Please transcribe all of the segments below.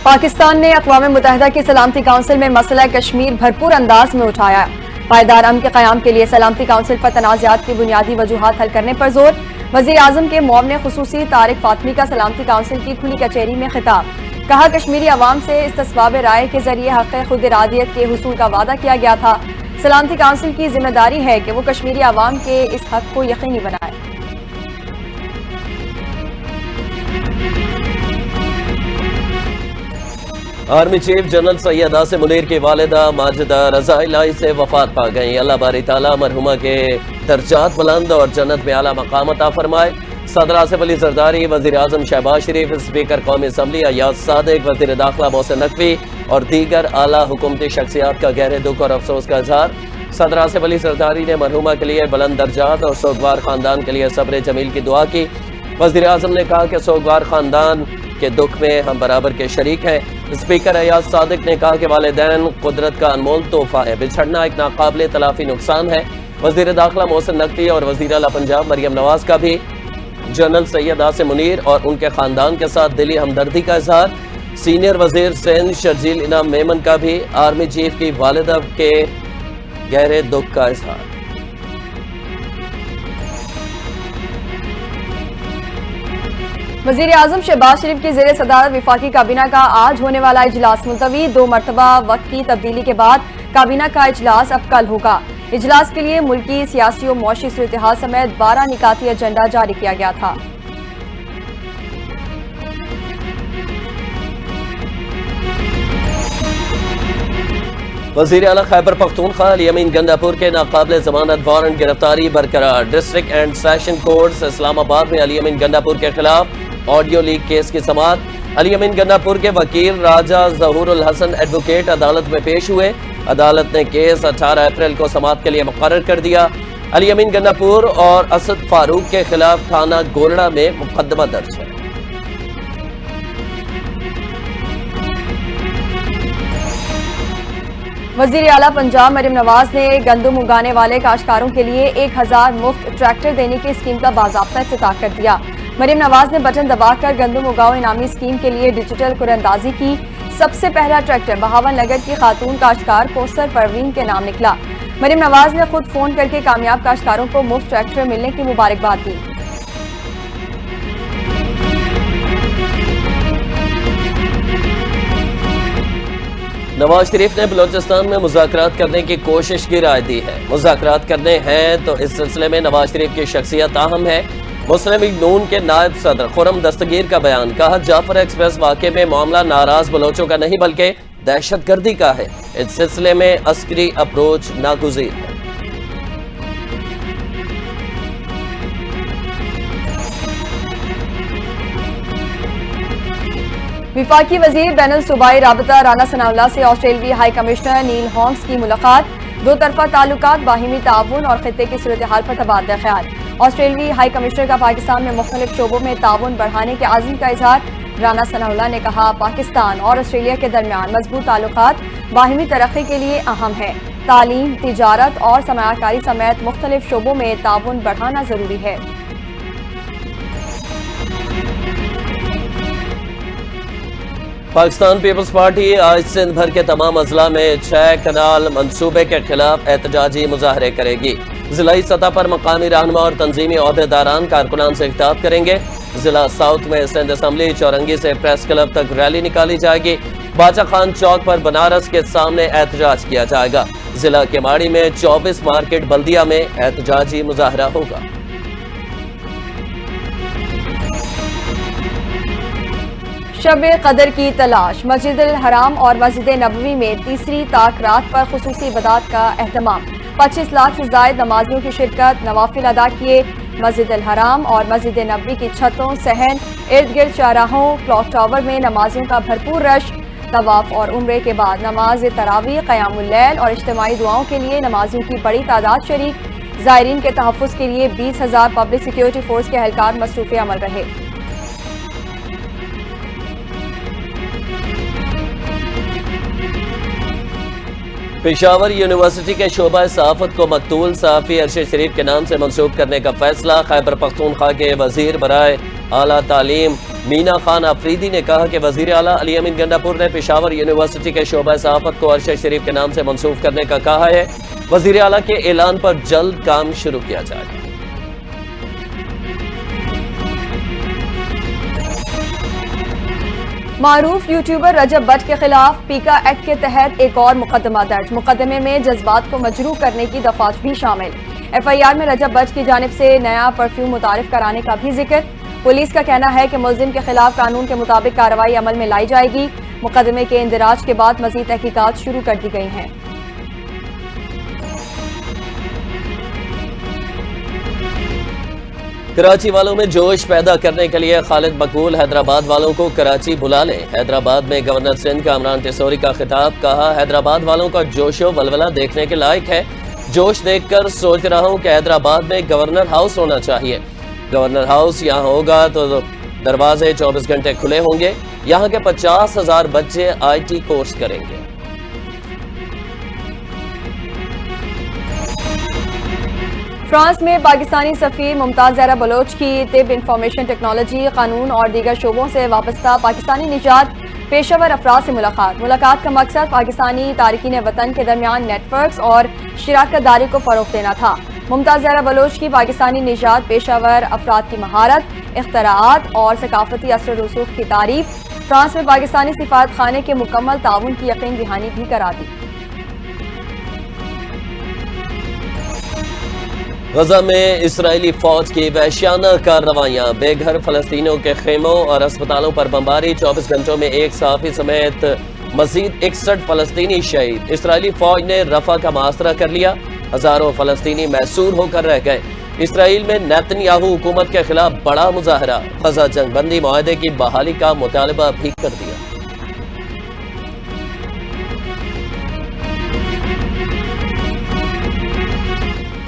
پاکستان نے اقوام متحدہ کی سلامتی کونسل میں مسئلہ کشمیر بھرپور انداز میں اٹھایا۔ پائیدار امن کے قیام کے لیے سلامتی کونسل پر تنازعات کی بنیادی وجوہات حل کرنے پر زور۔ وزیر اعظم کے معاون خصوصی طارق فاطمی کا سلامتی کونسل کی کھلی کچہری میں خطاب۔ کہا کشمیری عوام سے استصواب رائے کے ذریعے حق خود ارادیت کے حصول کا وعدہ کیا گیا تھا۔ سلامتی کونسل کی ذمہ داری ہے کہ وہ کشمیری عوام کے اس حق کو یقینی بنائے۔ Army chief general Syed Asim Munir کی والدہ ماجدہ رضا الہی سے وفات پا گئیں۔ اللہ باری تعالیٰ مرحومہ کے درجات بلند اور جنت میں اعلیٰ مقام عطا فرمائے۔ صدر آصف علی زرداری، وزیر اعظم شہباز شریف، اسپیکر قومی اسمبلی ایاز صادق، وزیر داخلہ محسن نقوی اور دیگر اعلیٰ حکومتی شخصیات کا گہرے دکھ اور افسوس کا اظہار۔ صدر آصف علی زرداری نے مرحومہ کے لیے بلند درجات اور سوگوار خاندان کے لیے صبر جمیل کی دعا کی۔ وزیر اعظم نے کہا کہ سوگوار خاندان کے دکھ میں ہم برابر کے شریک ہیں۔ اسپیکر ایاز صادق نے کہا کہ والدین قدرت کا انمول تحفہ ہے، بچھڑنا ایک ناقابل تلافی نقصان ہے۔ وزیر داخلہ محسن نقوی اور وزیر اعلیٰ پنجاب مریم نواز کا بھی جنرل سید عاصم منیر اور ان کے خاندان کے ساتھ دلی ہمدردی کا اظہار۔ سینئر وزیر سندھ شرجیل انعام میمن کا بھی آرمی چیف کی والدہ کے گہرے دکھ کا اظہار۔ وزیر اعظم شہباز شریف کی زیر صدارت وفاقی کابینہ کا آج ہونے والا اجلاس ملتوی۔ 2 مرتبہ وقت کی تبدیلی کے بعد کابینہ کا اجلاس اب کل ہوگا۔ اجلاس کے لیے ملکی سیاسی و معاشی صورتحال سمیت 12 نکاتی ایجنڈا جاری کیا گیا تھا۔ وزیر اعلیٰ خیبر پختونخوا علی امین گنڈاپور کے ناقابل ضمانت وارنٹ گرفتاری برقرار۔ ڈسٹرکٹ اینڈ سیشن کورٹس اسلام آباد میں علی امین گنڈاپور کے خلاف آڈیو لیک کیس کی سماعت۔ علی امین گنڈاپور کے وکیل راجہ ظہور الحسن ایڈوکیٹ عدالت میں پیش ہوئے۔ عدالت نے کیس 18 اپریل کو سماعت کے لیے مقرر کر دیا۔ علی امین گنڈاپور اور اسد فاروق کے خلاف تھانہ گولڑا میں مقدمہ درج ہے۔ وزیر اعلیٰ پنجاب مریم نواز نے گندم اگانے والے کاشتکاروں کے لیے 1000 مفت ٹریکٹر دینے کی اسکیم کا باضابطہ افتتاح کر دیا۔ مریم نواز نے بٹن دبا کر گندم اگاؤ انعامی اسکیم کے لیے ڈیجیٹل قراردادی کی۔ سب سے پہلا ٹریکٹر بہاول نگر کی خاتون کاشتکار کوثر پروین کے نام نکلا۔ مریم نواز نے خود فون کر کے کامیاب کاشتکاروں کو مفت ٹریکٹر ملنے کی مبارکباد دی۔ نواز شریف نے بلوچستان میں مذاکرات کرنے کی کوشش کی رائے دی ہے۔ مذاکرات کرنے ہیں تو اس سلسلے میں نواز شریف کی شخصیت اہم ہے۔ مسلم لیگ نون کے نائب صدر خرم دستگیر کا بیان۔ کہا جعفر ایکسپریس واقعے میں معاملہ ناراض بلوچوں کا نہیں بلکہ دہشت گردی کا ہے۔ اس سلسلے میں عسکری اپروچ ناگزیر ہے۔ وفاقی وزیر بین الصوبائی رابطہ رانا ثناء اللہ سے آسٹریلوی ہائی کمشنر نیل ہانکس کی ملاقات۔ 2 طرفہ تعلقات، باہمی تعاون اور خطے کی صورتحال پر تبادلہ خیال۔ آسٹریلوی ہائی کمشنر کا پاکستان میں مختلف شعبوں میں تعاون بڑھانے کے عزم کا اظہار۔ رانا ثناء اللہ نے کہا پاکستان اور آسٹریلیا کے درمیان مضبوط تعلقات باہمی ترقی کے لیے اہم ہے۔ تعلیم، تجارت اور سرمایہ کاری سمیت مختلف شعبوں میں تعاون بڑھانا ضروری ہے۔ پاکستان پیپلز پارٹی آج سندھ بھر کے تمام اضلاع میں 6 کنال منصوبے کے خلاف احتجاجی مظاہرے کرے گی۔ ضلعی سطح پر مقامی رہنما اور تنظیمی عہدیداران کارکنان سے خطاب کریں گے۔ ضلع ساؤتھ میں سندھ اسمبلی چورنگی سے پریس کلب تک ریلی نکالی جائے گی۔ باچا خان چوک پر بنارس کے سامنے احتجاج کیا جائے گا۔ ضلع کیماڑی میں 24 مارکیٹ بلدیہ میں احتجاجی مظاہرہ ہوگا۔ شب قدر کی تلاش، مسجد الحرام اور مسجد نبوی میں تیسری طاق رات پر خصوصی عبادات کا اہتمام۔ 25 لاکھ سے زائد نمازیوں کی شرکت، نوافل ادا کیے۔ مسجد الحرام اور مسجد نبوی کی چھتوں، صحن، ارد گرد چہراہوں، کلاک ٹاور میں نمازیوں کا بھرپور رش۔ طواف اور عمرے کے بعد نماز تراویح، قیام اللیل اور اجتماعی دعاؤں کے لیے نمازیوں کی بڑی تعداد شریک۔ زائرین کے تحفظ کے لیے 20,000 پبلک سیکیورٹی فورس کے اہلکار مصروف عمل رہے۔ پشاور یونیورسٹی کے شعبہ صحافت کو مقتول صحافی ارشد شریف کے نام سے منسوب کرنے کا فیصلہ۔ خیبر پختونخوا کے وزیر برائے اعلیٰ تعلیم مینا خان آفریدی نے کہا کہ وزیر اعلیٰ علی امین گنڈاپور نے پشاور یونیورسٹی کے شعبہ صحافت کو ارشد شریف کے نام سے منسوب کرنے کا کہا ہے۔ وزیر اعلیٰ کے اعلان پر جلد کام شروع کیا جائے گا۔ معروف یوٹیوبر رجب بٹ کے خلاف پیکا ایکٹ کے تحت ایک اور مقدمہ درج۔ مقدمے میں جذبات کو مجروح کرنے کی دفعات بھی شامل۔ ایف آئی آر میں رجب بٹ کی جانب سے نیا پرفیوم متعارف کرانے کا بھی ذکر۔ پولیس کا کہنا ہے کہ ملزم کے خلاف قانون کے مطابق کارروائی عمل میں لائی جائے گی۔ مقدمے کے اندراج کے بعد مزید تحقیقات شروع کر دی گئی ہیں۔ کراچی والوں میں جوش پیدا کرنے کے لیے خالد مقبول حیدرآباد والوں کو کراچی بلا لیں۔ حیدرآباد میں گورنر سندھ کامران ٹیسوری کا خطاب، کہا حیدرآباد والوں کا جوش و ولولہ دیکھنے کے لائق ہے۔ جوش دیکھ کر سوچ رہا ہوں کہ حیدرآباد میں گورنر ہاؤس ہونا چاہیے۔ گورنر ہاؤس یہاں ہوگا تو دروازے 24 گھنٹے کھلے ہوں گے۔ یہاں کے 50,000 بچے آئی ٹی کورس کریں گے۔ فرانس میں پاکستانی سفیر ممتاز زہرا بلوچ کی طب، انفارمیشن ٹیکنالوجی، قانون اور دیگر شعبوں سے وابستہ پاکستانی نژاد پیشہ ور افراد سے ملاقات کا مقصد پاکستانی تارکین وطن کے درمیان نیٹ ورکس اور شراکت داری کو فروغ دینا تھا۔ ممتاز زہرا بلوچ کی پاکستانی نژاد پیشہ ور افراد کی مہارت، اختراعات اور ثقافتی اثر و رسوخ کی تعریف، فرانس میں پاکستانی سفارت خانے کے مکمل تعاون کی یقین دہانی بھی کرا دی۔ غزہ میں اسرائیلی فوج کی وحشیانہ کارروائیاں، بے گھر فلسطینیوں کے خیموں اور اسپتالوں پر بمباری، 24 گھنٹوں میں ایک صحافی سمیت مزید 61 فلسطینی شہید۔ اسرائیلی فوج نے رفح کا محاصرہ کر لیا، ہزاروں فلسطینی محصور ہو کر رہ گئے۔ اسرائیل میں نیتن یاہو حکومت کے خلاف بڑا مظاہرہ، غزہ جنگ بندی معاہدے کی بحالی کا مطالبہ بھی کر دیا۔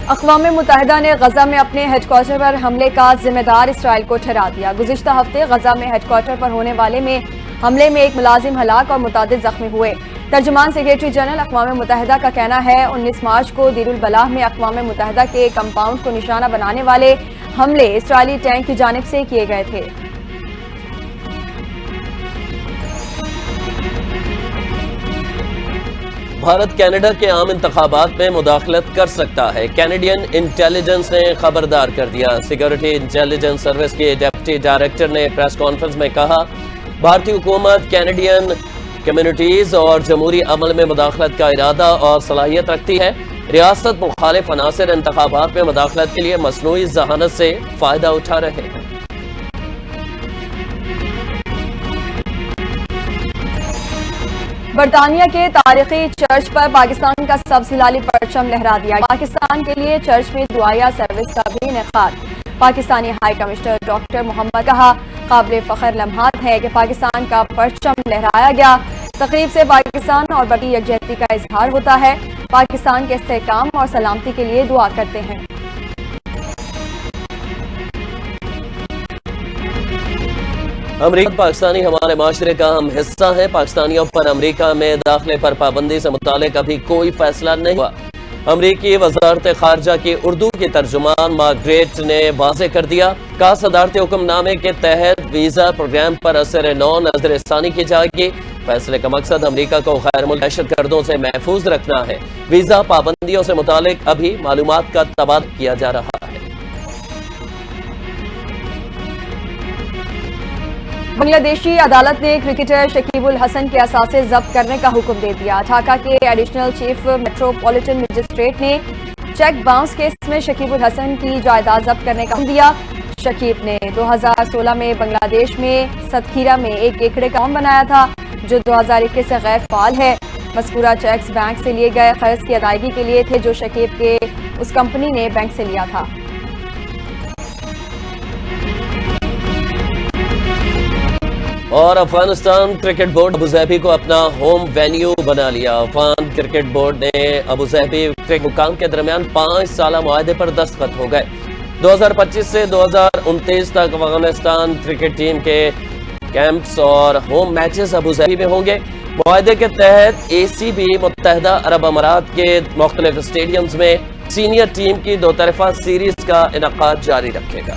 اقوام متحدہ نے غزہ میں اپنے ہیڈ کوارٹر پر حملے کا ذمہ دار اسرائیل کو ٹھہرا دیا۔ گزشتہ ہفتے غزہ میں ہیڈ کوارٹر پر ہونے والے حملے میں ایک ملازم ہلاک اور متعدد زخمی ہوئے۔ ترجمان سیکریٹری جنرل اقوام متحدہ کا کہنا ہے 19 مارچ کو دیر البلاح میں اقوام متحدہ کے کمپاؤنڈ کو نشانہ بنانے والے حملے اسرائیلی ٹینک کی جانب سے کیے گئے تھے۔ بھارت کینیڈا کے عام انتخابات میں مداخلت کر سکتا ہے، کینیڈین انٹیلیجنس نے خبردار کر دیا۔ سیکیورٹی انٹیلیجنس سروس کے ڈپٹی ڈائریکٹر نے پریس کانفرنس میں کہا بھارتی حکومت کینیڈین کمیونٹیز اور جمہوری عمل میں مداخلت کا ارادہ اور صلاحیت رکھتی ہے۔ ریاست مخالف عناصر انتخابات میں مداخلت کے لیے مصنوعی ذہانت سے فائدہ اٹھا رہے ہیں۔ برطانیہ کے تاریخی چرچ پر پاکستان کا سبزلالی پرچم لہرا دیا۔ پاکستان کے لیے چرچ میں دعائیہ سروس کا بھی انعقاد۔ پاکستانی ہائی کمشنر ڈاکٹر محمد کہا قابل فخر لمحات ہے کہ پاکستان کا پرچم لہرایا گیا۔ تقریب سے پاکستان اور برطانوی یکجہتی کا اظہار ہوتا ہے۔ پاکستان کے استحکام اور سلامتی کے لیے دعا کرتے ہیں۔ امریکہ پاکستانی ہمارے معاشرے کا اہم حصہ ہے۔ پاکستانیوں پر امریکہ میں داخلے پر پابندی سے متعلق ابھی کوئی فیصلہ نہیں ہوا۔ امریکی وزارت خارجہ کی اردو کی ترجمان مارگریٹ نے واضح کر دیا، کہا صدارتی حکم نامے کے تحت ویزا پروگرام پر اثر نو نظر ثانی کی جائے گی۔ فیصلے کا مقصد امریکہ کو غیر ملکی دہشت گردوں سے محفوظ رکھنا ہے۔ ویزا پابندیوں سے متعلق ابھی معلومات کا تبادلہ کیا جا رہا ہے۔ بنگلہ دیشی عدالت نے کرکٹر شکیب الحسن کے اثاثے ضبط کرنے کا حکم دے دیا۔ ڈھاکہ کے ایڈیشنل چیف میٹروپولیٹن مجسٹریٹ نے چیک باؤنس کیس میں شکیب الحسن کی جائیداد ضبط کرنے کا حکم دیا۔ شکیب نے 2016 میں بنگلہ دیش میں ستکھیرا میں ایک ایکڑ کا بنایا تھا جو 2021 سے غیر فعال ہے۔ مذکورہ چیکس بینک سے لیے گئے قرض کی ادائیگی کے لیے تھے جو شکیب کے اس کمپنی نے بینک سے لیا تھا۔ اور افغانستان کرکٹ بورڈ ابوظہبی کو اپنا ہوم وینیو بنا لیا۔ افغان کرکٹ بورڈ نے ابوظہبی کرکٹ حکام کے درمیان 5 سالہ معاہدے پر دستخط ہو گئے۔ 2025 سے 2029 تک افغانستان کرکٹ ٹیم کے کیمپس اور ہوم میچز ابوظہبی میں ہوں گے۔ معاہدے کے تحت اے سی بھی متحدہ عرب امارات کے مختلف اسٹیڈیمز میں سینئر ٹیم کی 2 طرفہ سیریز کا انعقاد جاری رکھے گا۔